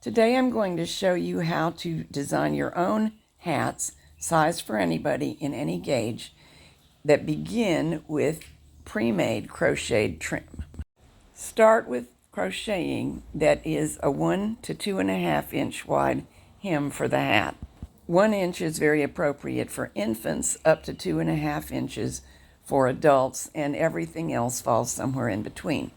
Today I'm going to show you how to design your own hats, sized for anybody in any gauge, that begin with pre-made crocheted trim. Start with crocheting that is a 1 to 2.5 inch wide hem for the hat. 1 inch is very appropriate for infants, up to 2.5 inches for adults, and everything else falls somewhere in between.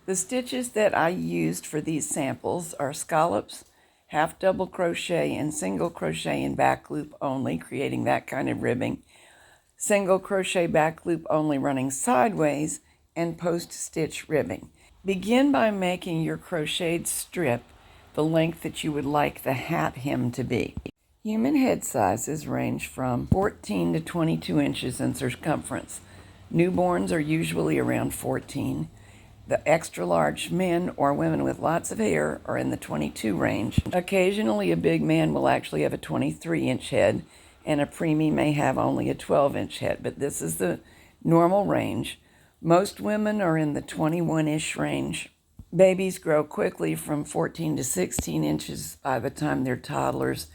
The stitches that I used for these samples are scallops, half double crochet and single crochet in back loop only, creating that kind of ribbing, single crochet back loop only running sideways, and post stitch ribbing. Begin by making your crocheted strip the length that you would like the hat hem to be. Human head sizes range from 14 to 22 inches in circumference. Newborns are usually around 14. The extra large men or women with lots of hair are in the 22 range. Occasionally, a big man will actually have a 23-inch head, and a preemie may have only a 12-inch head, but this is the normal range. Most women are in the 21-ish range. Babies grow quickly from 14 to 16 inches by the time they're toddlers,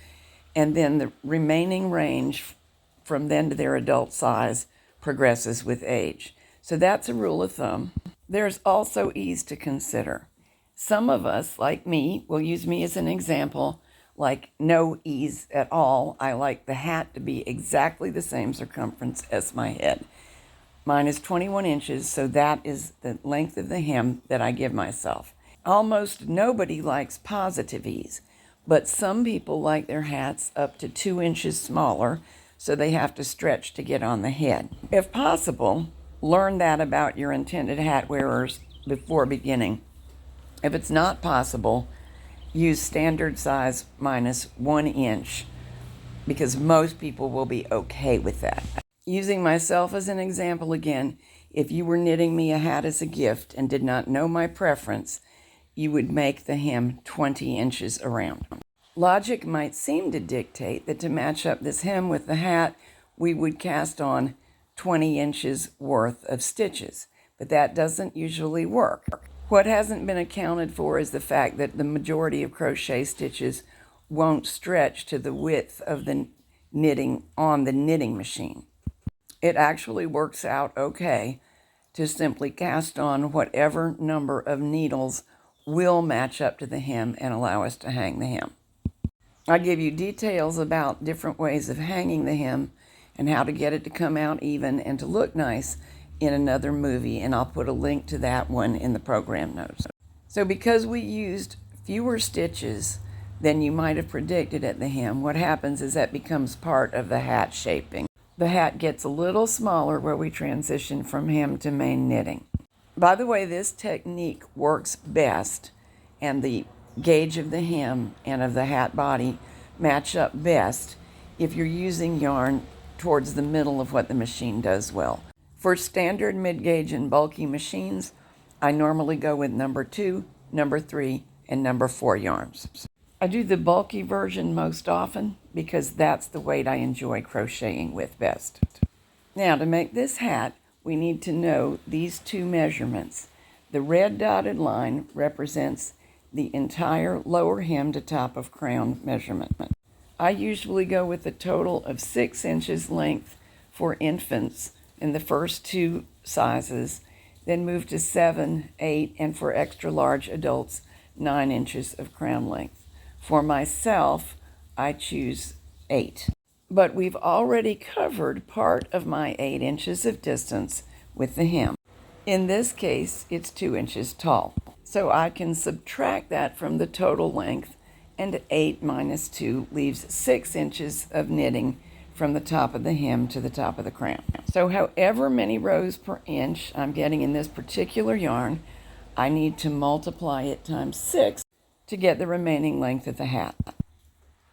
and then the remaining range from then to their adult size progresses with age. So that's a rule of thumb. There's also ease to consider. Some of us, like me, will use me as an example, like no ease at all. I like the hat to be exactly the same circumference as my head. Mine is 21 inches, so that is the length of the hem that I give myself. Almost nobody likes positive ease, but some people like their hats up to 2 inches smaller, so they have to stretch to get on the head. If possible, learn that about your intended hat wearers before beginning. If it's not possible, use standard size minus 1 inch, because most people will be okay with that. Using myself as an example again, if you were knitting me a hat as a gift and did not know my preference, you would make the hem 20 inches around. Logic might seem to dictate that to match up this hem with the hat, we would cast on 20 inches worth of stitches, but that doesn't usually work. What hasn't been accounted for is the fact that the majority of crochet stitches won't stretch to the width of the knitting on the knitting machine. It actually works out okay to simply cast on whatever number of needles will match up to the hem and allow us to hang the hem. I give you details about different ways of hanging the hem and how to get it to come out even and to look nice in another movie, and I'll put a link to that one in the program notes. So because we used fewer stitches than you might have predicted at the hem, what happens is that becomes part of the hat shaping. The hat gets a little smaller where we transition from hem to main knitting. By the way, this technique works best, and the gauge of the hem and of the hat body match up best if you're using yarn towards the middle of what the machine does well. For standard mid-gauge and bulky machines, I normally go with number 2, number 3, and number 4 yarns. I do the bulky version most often because that's the weight I enjoy crocheting with best. Now, to make this hat, we need to know these two measurements. The red dotted line represents the entire lower hem to top of crown measurement. I usually go with a total of 6 inches length for infants in the first two sizes, then move to 7, 8, and for extra large adults, 9 inches of crown length. For myself, I choose 8. But we've already covered part of my 8 inches of distance with the hem. In this case, it's 2 inches tall. So I can subtract that from the total length, and 8 minus 2 leaves 6 inches of knitting from the top of the hem to the top of the crown. So however many rows per inch I'm getting in this particular yarn, I need to multiply it times 6 to get the remaining length of the hat.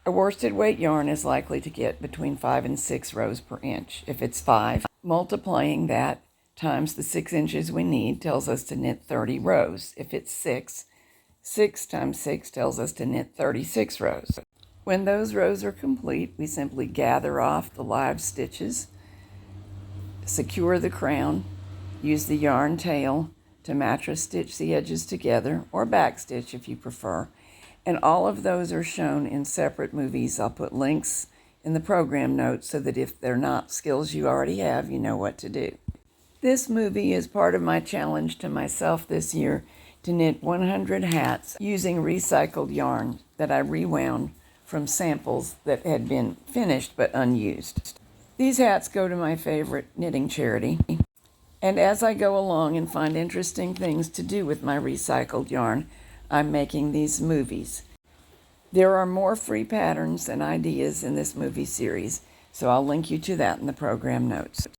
A worsted weight yarn is likely to get between 5 and 6 rows per inch. If it's 5, multiplying that times the 6 inches we need tells us to knit 30 rows. If it's 6, 6 times 6 tells us to knit 36 rows. When those rows are complete, we simply gather off the live stitches, secure the crown, use the yarn tail to match or stitch the edges together, or backstitch if you prefer, And all of those are shown in separate movies. I'll put links in the program notes so that if they're not skills you already have, you know what to do. This movie is part of my challenge to myself this year to knit 100 hats using recycled yarn that I rewound from samples that had been finished but unused. These hats go to my favorite knitting charity. And as I go along and find interesting things to do with my recycled yarn, I'm making these movies. There are more free patterns and ideas in this movie series, so I'll link you to that in the program notes.